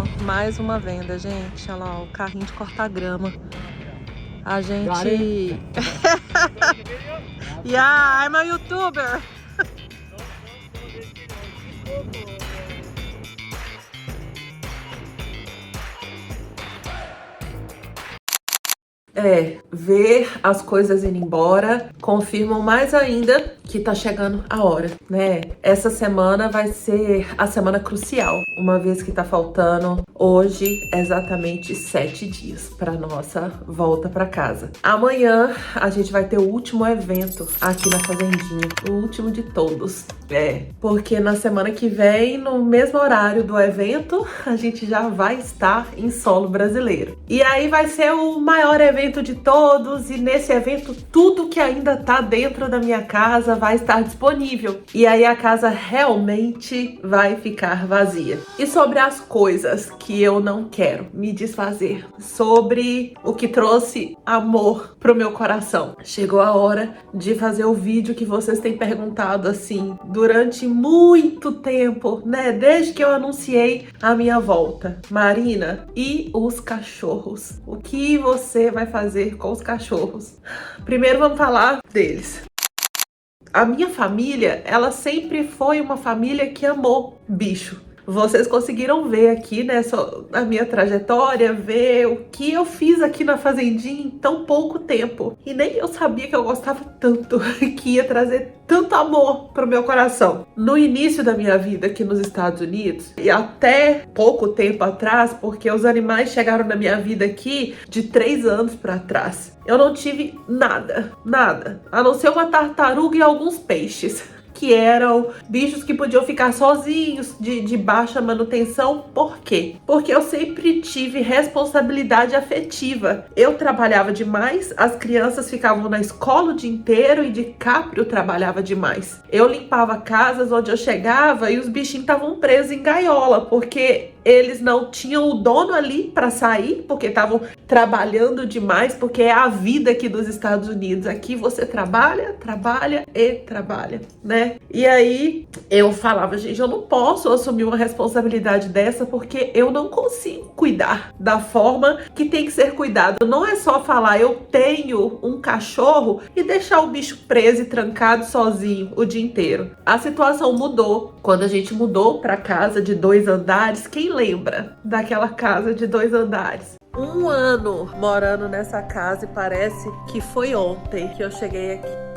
ó, mais uma venda, gente. Olha lá, ó, o carrinho de cortar grama. A gente... Yeah, I'm a YouTuber. Ver as coisas indo embora confirmam mais ainda que tá chegando a hora, né? Essa semana vai ser a semana crucial, uma vez que tá faltando hoje exatamente 7 dias para nossa volta para casa. Amanhã a gente vai ter o último evento aqui na fazendinha, o último de todos. Porque na semana que vem, no mesmo horário do evento, a gente já vai estar em solo brasileiro. E aí vai ser o maior evento de todos, e nesse evento tudo que ainda tá dentro da minha casa vai estar disponível. E aí a casa realmente vai ficar vazia. E sobre as coisas que eu não quero me desfazer, sobre o que trouxe amor pro meu coração. Chegou a hora de fazer o vídeo que vocês têm perguntado assim durante muito tempo, né? Desde que eu anunciei a minha volta. Marina, e os cachorros? O que você vai fazer com os cachorros? Primeiro vamos falar deles. A minha família, ela sempre foi uma família que amou bicho. Vocês conseguiram ver aqui, né, a minha trajetória, ver o que eu fiz aqui na fazendinha em tão pouco tempo. E nem eu sabia que eu gostava tanto, que ia trazer tanto amor pro meu coração. No início da minha vida aqui nos Estados Unidos, e até pouco tempo atrás, porque os animais chegaram na minha vida aqui de 3 anos pra trás, eu não tive nada, a não ser uma tartaruga e alguns peixes, que eram bichos que podiam ficar sozinhos, de baixa manutenção. Por quê? Porque eu sempre tive responsabilidade afetiva. Eu trabalhava demais, as crianças ficavam na escola o dia inteiro e de caprio eu trabalhava demais. Eu limpava casas onde eu chegava e os bichinhos estavam presos em gaiola, porque eles não tinham o dono ali para sair, porque estavam trabalhando demais, porque é a vida aqui dos Estados Unidos. Aqui você trabalha, né? E aí eu falava, gente, eu não posso assumir uma responsabilidade dessa, porque eu não consigo cuidar da forma que tem que ser cuidado. Não é só falar, eu tenho um cachorro e deixar o bicho preso e trancado sozinho o dia inteiro. A situação mudou quando a gente mudou para casa de 2 andares. Quem lembra daquela casa de 2 andares? 1 ano morando nessa casa e parece que foi ontem que eu cheguei aqui.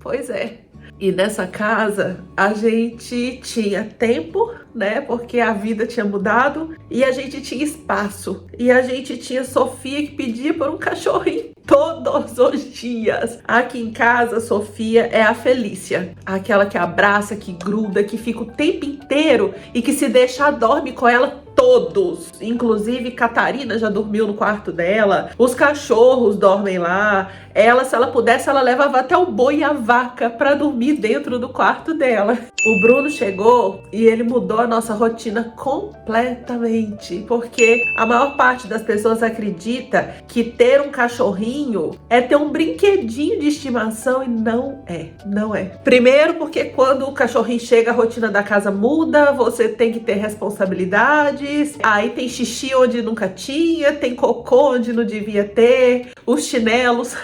Pois é. E nessa casa a gente tinha tempo, né? Porque a vida tinha mudado, e a gente tinha espaço. E a gente tinha Sofia, que pedia por um cachorrinho todos os dias. Aqui em casa, Sofia é a Felícia, aquela que abraça, que gruda, que fica o tempo inteiro e que se deixar dorme com ela todos. Inclusive, Catarina já dormiu no quarto dela, os cachorros dormem lá. Ela, se ela pudesse, ela levava até o boi e a vaca para dormir dentro do quarto dela. O Bruno chegou e ele mudou a nossa rotina completamente, porque a maior parte das pessoas acredita que ter um cachorrinho é ter um brinquedinho de estimação, e não é. Primeiro porque quando o cachorrinho chega, a rotina da casa muda, você tem que ter responsabilidade, disse. Aí tem xixi onde nunca tinha, tem cocô onde não devia ter, os chinelos.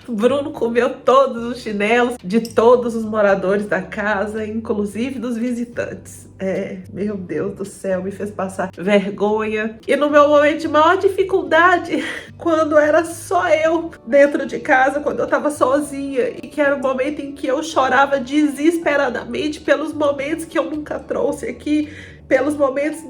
Bruno comeu todos os chinelos de todos os moradores da casa, inclusive dos visitantes. Meu Deus do céu, me fez passar vergonha. E no meu momento de maior dificuldade, quando era só eu dentro de casa, quando eu tava sozinha, e que era o momento em que eu chorava desesperadamente pelos momentos que eu nunca trouxe aqui, pelos momentos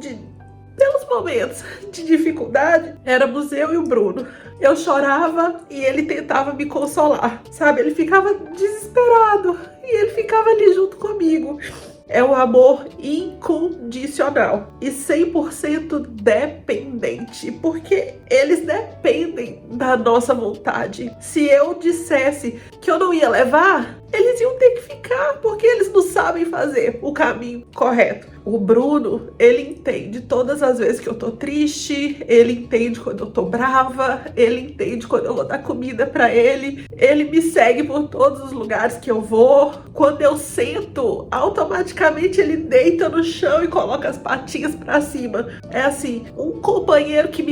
de dificuldade, éramos eu e o Bruno. Eu chorava e ele tentava me consolar, sabe? Ele ficava desesperado e ele ficava ali junto comigo. É um amor incondicional e 100% dependente, porque eles dependem da nossa vontade. Se eu dissesse que eu não ia levar, eles iam ter que ficar, porque eles não sabem fazer o caminho correto. O Bruno, ele entende todas as vezes que eu tô triste, ele entende quando eu tô brava, ele entende quando eu vou dar comida pra ele me segue por todos os lugares que eu vou. Quando eu sento, automaticamente ele deita no chão e coloca as patinhas pra cima. É assim, um companheiro que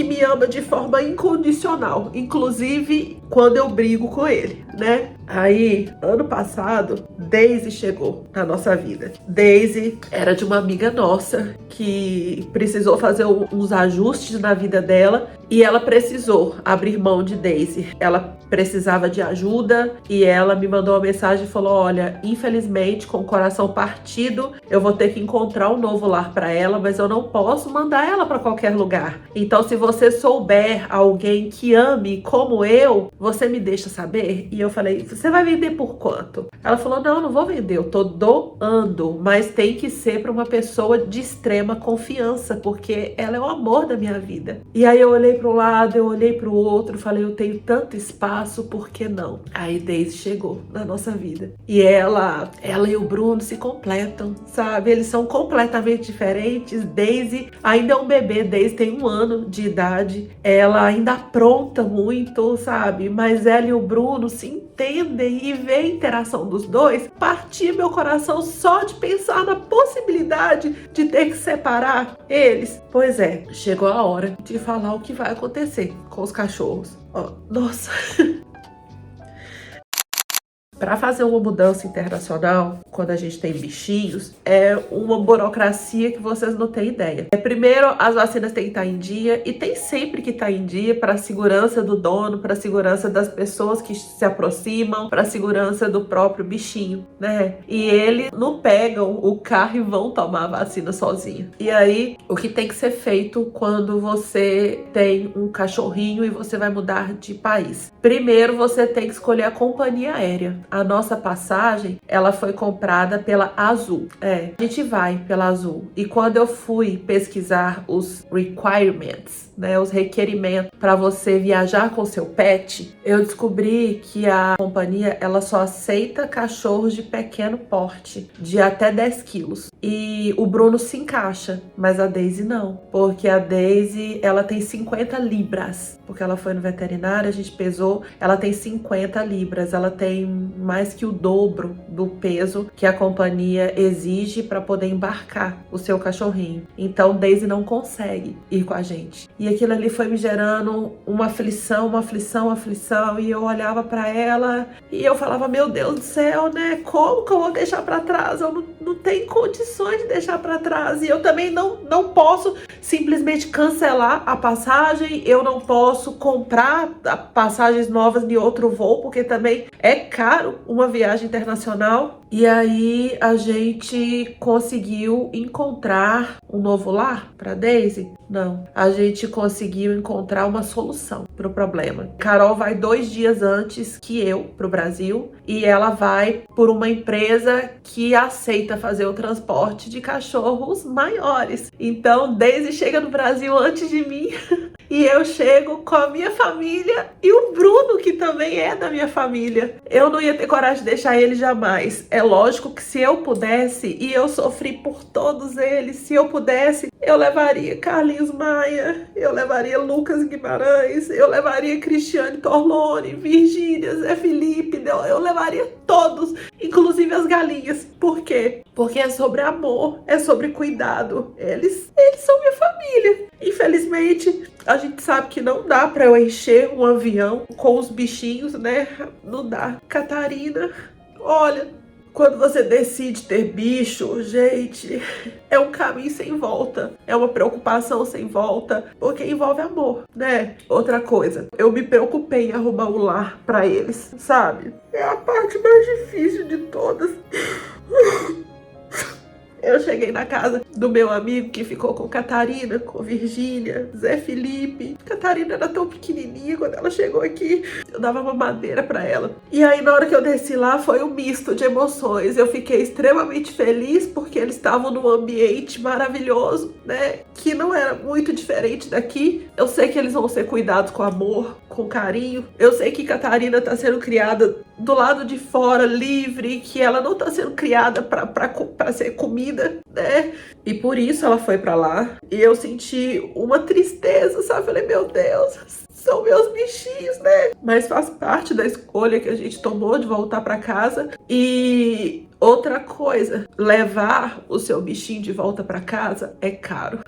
me ama de forma incondicional, inclusive quando eu brigo com ele, né? Aí, ano passado, Daisy chegou na nossa vida. Daisy era de uma amiga nossa que precisou fazer uns ajustes na vida dela e ela precisou abrir mão de Daisy. Ela precisava de ajuda e ela me mandou uma mensagem e falou: olha, infelizmente, com o coração partido, eu vou ter que encontrar um novo lar para ela, mas eu não posso mandar ela para qualquer lugar. Então, se você souber alguém que ame como eu, você me deixa saber? E eu falei: você vai vender por quanto? Ela falou: não vou vender, eu tô doando, mas tem que ser para uma pessoa de extrema confiança, porque ela é o amor da minha vida. E aí eu olhei para um lado, eu olhei para o outro, falei: eu tenho tanto espaço, por que não? Aí Daisy chegou na nossa vida. E ela e o Bruno se completam, sabe? Eles são completamente diferentes. Daisy ainda é um bebê, Daisy tem 1 ano de idade, ela ainda apronta muito, sabe? Mas ela e o Bruno se entendem e ver a interação dos dois, partir meu coração só de pensar na possibilidade de ter que separar eles. Pois é, chegou a hora de falar o que vai acontecer com os cachorros. Nossa! Para fazer uma mudança internacional, quando a gente tem bichinhos, é uma burocracia que vocês não têm ideia. Primeiro, as vacinas têm que estar em dia, e tem sempre que estar em dia para a segurança do dono, para a segurança das pessoas que se aproximam, para a segurança do próprio bichinho, né? E eles não pegam o carro e vão tomar a vacina sozinho. E aí, o que tem que ser feito quando você tem um cachorrinho e você vai mudar de país? Primeiro, você tem que escolher a companhia aérea. A nossa passagem, ela foi comprada pela Azul. A gente vai pela Azul. E quando eu fui pesquisar os requirements, né, os requerimentos para você viajar com seu pet, eu descobri que a companhia, ela só aceita cachorros de pequeno porte, de até 10 quilos. E o Bruno se encaixa, mas a Daisy não. Porque a Daisy, ela tem 50 libras. Porque ela foi no veterinário, a gente pesou, ela tem 50 libras. Ela tem mais que o dobro do peso que a companhia exige para poder embarcar o seu cachorrinho. Então, Daisy não consegue ir com a gente. E aquilo ali foi me gerando uma aflição, e eu olhava para ela e eu falava: meu Deus do céu, né? Como que eu vou deixar para trás? Eu não tenho condições de deixar para trás. E eu também não posso simplesmente cancelar a passagem, eu não posso comprar passagens novas de outro voo, porque também é caro uma viagem internacional. E aí a gente conseguiu encontrar um novo lar para Daisy? Não. A gente conseguiu encontrar uma solução para o problema. Carol vai 2 dias antes que eu para o Brasil e ela vai por uma empresa que aceita fazer o transporte de cachorros maiores. Então Daisy chega no Brasil antes de mim e eu chego com a minha família e o Bruno, que também é da minha família. Eu não ia ter coragem de deixar ele jamais. É lógico que se eu pudesse, e eu sofri por todos eles, se eu pudesse, eu levaria Carlinhos Maia, eu levaria Lucas Guimarães, eu levaria Cristiane Torlone, Virgínia, Zé Felipe, eu levaria todos, inclusive as galinhas. Por quê? Porque é sobre amor, é sobre cuidado. Eles são minha família. Infelizmente, a gente sabe que não dá pra eu encher um avião com os bichinhos, né? Não dá. Catarina, olha, quando você decide ter bicho, gente, é um caminho sem volta. É uma preocupação sem volta, porque envolve amor, né? Outra coisa, eu me preocupei em arrumar um lar pra eles, sabe? É a parte mais difícil de todas. Eu cheguei na casa do meu amigo que ficou com Catarina, com Virgínia, Zé Felipe. Catarina era tão pequenininha, quando ela chegou aqui, eu dava mamadeira pra ela. E aí, na hora que eu desci lá, foi um misto de emoções. Eu fiquei extremamente feliz porque eles estavam num ambiente maravilhoso, né? Que não era muito diferente daqui. Eu sei que eles vão ser cuidados com amor, com carinho. Eu sei que Catarina tá sendo criada do lado de fora, livre, que ela não tá sendo criada pra ser comida, né? E por isso ela foi pra lá. E eu senti uma tristeza, sabe? Falei, meu Deus, são meus bichinhos, né? Mas faz parte da escolha que a gente tomou de voltar pra casa. E outra coisa, levar o seu bichinho de volta pra casa é caro.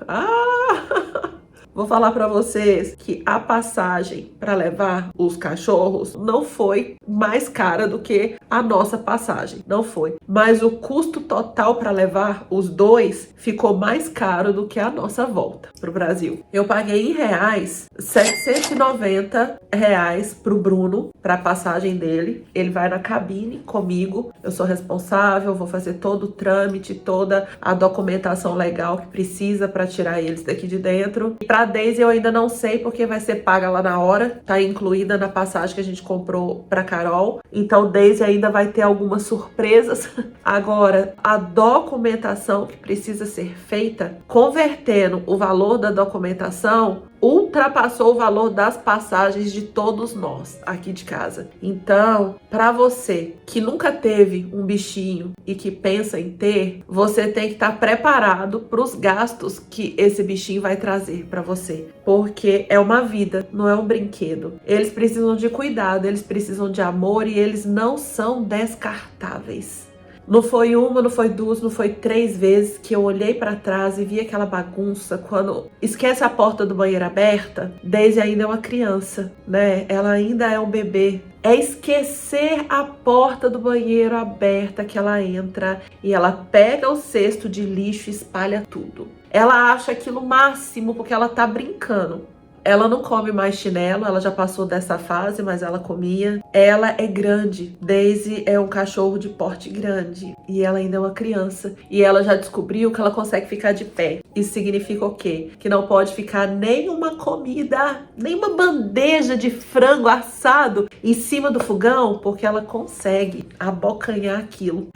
Vou falar pra vocês que a passagem para levar os cachorros não foi mais cara do que a nossa passagem, não foi. Mas o custo total para levar os dois ficou mais caro do que a nossa volta pro Brasil. Eu paguei em reais, R$790 pro Bruno, pra passagem dele. Ele vai na cabine comigo, eu sou responsável, vou fazer todo o trâmite, toda a documentação legal que precisa para tirar eles daqui de dentro. E pra Daisy eu ainda não sei porque vai ser paga lá na hora, tá incluída na passagem que a gente comprou pra Carol. Então Daisy ainda vai ter algumas surpresas. Agora, a documentação que precisa ser feita, convertendo o valor da documentação, ultrapassou o valor das passagens de todos nós aqui de casa. Então, para você que nunca teve um bichinho e que pensa em ter, você tem que estar preparado para os gastos que esse bichinho vai trazer para você, porque é uma vida, não é um brinquedo. Eles precisam de cuidado, eles precisam de amor e eles não são descartáveis. Não foi uma, não foi duas, não foi 3 vezes que eu olhei pra trás e vi aquela bagunça. Quando esquece a porta do banheiro aberta, Daisy ainda é uma criança, né? Ela ainda é um bebê. É esquecer a porta do banheiro aberta que ela entra e ela pega o cesto de lixo e espalha tudo. Ela acha aquilo o máximo porque ela tá brincando. Ela não come mais chinelo, ela já passou dessa fase, mas ela comia. Ela é grande. Daisy é um cachorro de porte grande e ela ainda é uma criança. E ela já descobriu que ela consegue ficar de pé. Isso significa o quê? Que não pode ficar nenhuma comida, nenhuma bandeja de frango assado em cima do fogão, porque ela consegue abocanhar aquilo.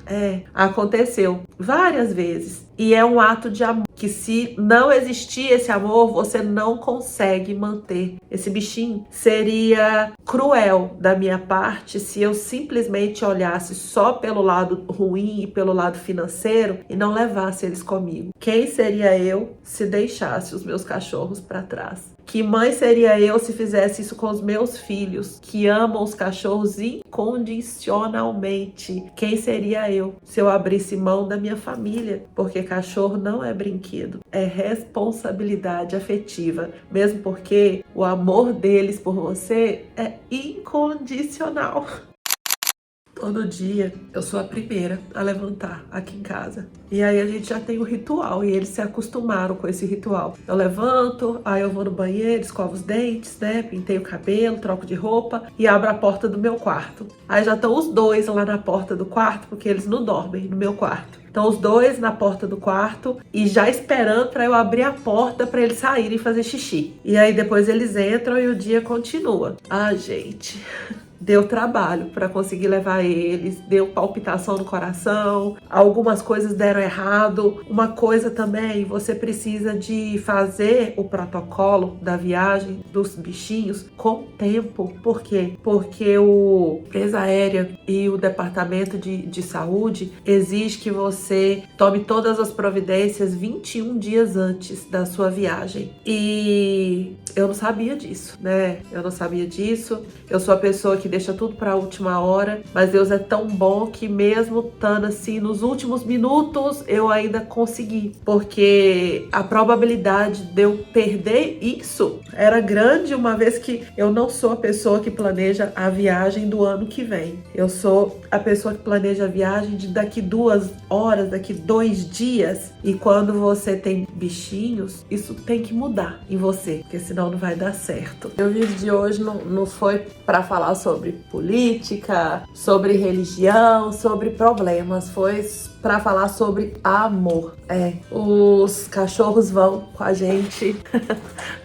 Aconteceu várias vezes. E é um ato de amor, que se não existir esse amor, você não consegue manter esse bichinho. Seria cruel da minha parte se eu simplesmente olhasse só pelo lado ruim e pelo lado financeiro e não levasse eles comigo. Quem seria eu se deixasse os meus cachorros para trás? Que mãe seria eu se fizesse isso com os meus filhos, que amam os cachorros incondicionalmente? Quem seria eu se eu abrisse mão da minha família? Porque cachorro não é brinquedo, é responsabilidade afetiva. Mesmo porque o amor deles por você é incondicional. Todo dia eu sou a primeira a levantar aqui em casa. E aí a gente já tem o ritual e eles se acostumaram com esse ritual. Eu levanto, aí eu vou no banheiro, escovo os dentes, né? Pintei o cabelo, troco de roupa e abro a porta do meu quarto. Aí já estão os dois lá na porta do quarto, porque eles não dormem no meu quarto. Então os dois na porta do quarto e já esperando para eu abrir a porta para eles saírem e fazer xixi. E aí depois eles entram e o dia continua. Gente... deu trabalho para conseguir levar eles, deu palpitação no coração, algumas coisas deram errado. Uma coisa também, você precisa de fazer o protocolo da viagem dos bichinhos com tempo. Por quê? Porque o empresa aérea e o departamento de saúde exige que você tome todas as providências 21 dias antes da sua viagem. E eu não sabia disso, né? Eu não sabia disso. Eu sou a pessoa que deixa tudo para a última hora, mas Deus é tão bom que mesmo estando assim nos últimos minutos, eu ainda consegui, porque a probabilidade de eu perder isso era grande, uma vez que eu não sou a pessoa que planeja a viagem do ano que vem. Eu sou a pessoa que planeja a viagem de daqui 2 horas, daqui 2 dias. E quando você tem bichinhos, isso tem que mudar em você, porque senão não vai dar certo. O vídeo de hoje não foi para falar sobre política, sobre religião, sobre problemas, foi para falar sobre amor. Os cachorros vão com a gente.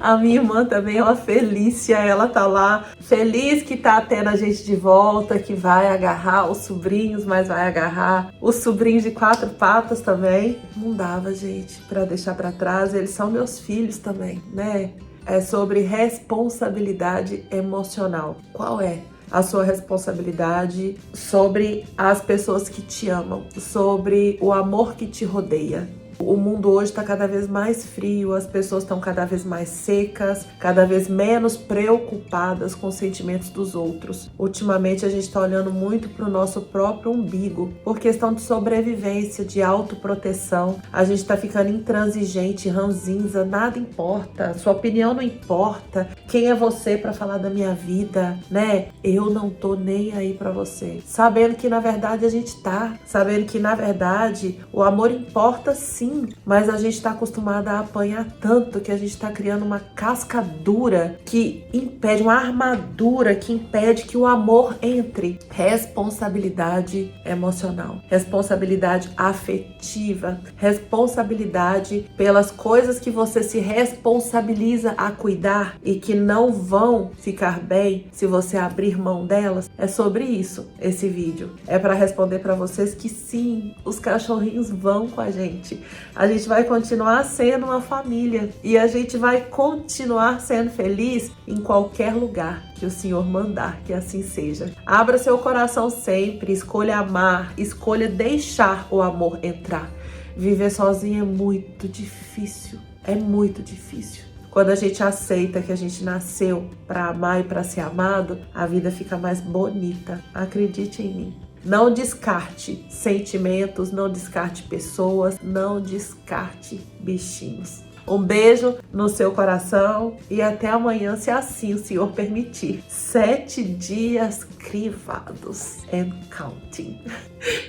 A minha irmã também é uma Felícia, ela tá lá feliz que tá tendo a gente de volta, que vai agarrar os sobrinhos, mas vai agarrar os sobrinhos de 4 patas também. Não dava, gente, para deixar para trás, eles são meus filhos também, né? É sobre responsabilidade emocional. Qual é a sua responsabilidade sobre as pessoas que te amam, sobre o amor que te rodeia? O mundo hoje está cada vez mais frio, as pessoas estão cada vez mais secas, cada vez menos preocupadas com os sentimentos dos outros. Ultimamente a gente está olhando muito para o nosso próprio umbigo, por questão de sobrevivência, de autoproteção. A gente está ficando intransigente, ranzinza, nada importa, sua opinião não importa. Quem é você para falar da minha vida, né? Eu não tô nem aí para você. Sabendo que na verdade a gente tá, sabendo que na verdade o amor importa sim, mas a gente está acostumada a apanhar tanto que a gente está criando uma casca dura que impede, uma armadura que impede que o amor entre. Responsabilidade emocional, responsabilidade afetiva, responsabilidade pelas coisas que você se responsabiliza a cuidar e que não vão ficar bem se você abrir mão delas. É sobre isso esse vídeo. É para responder para vocês que sim, os cachorrinhos vão com a gente. A gente vai continuar sendo uma família e a gente vai continuar sendo feliz em qualquer lugar que o Senhor mandar que assim seja. Abra seu coração sempre, escolha amar, escolha deixar o amor entrar. Viver sozinho é muito difícil, é muito difícil. Quando a gente aceita que a gente nasceu para amar e para ser amado, a vida fica mais bonita. Acredite em mim. Não descarte sentimentos, não descarte pessoas, não descarte bichinhos. Um beijo no seu coração e até amanhã, se assim o Senhor permitir. 7 dias crivados and counting.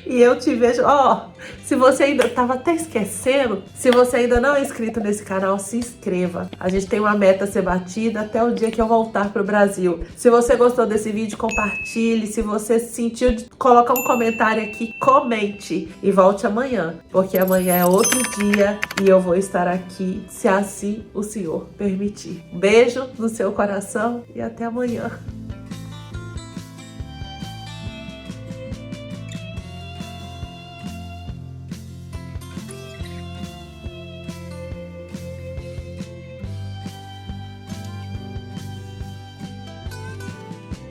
E eu te vejo, se você ainda estava até esquecendo, se você ainda não é inscrito nesse canal, se inscreva. A gente tem uma meta a ser batida até o dia que eu voltar para o Brasil. Se você gostou desse vídeo, compartilhe. Se você sentiu de colocar um comentário aqui, comente e volte amanhã, porque amanhã é outro dia e eu vou estar aqui, se assim o Senhor permitir. Beijo no seu coração e até amanhã.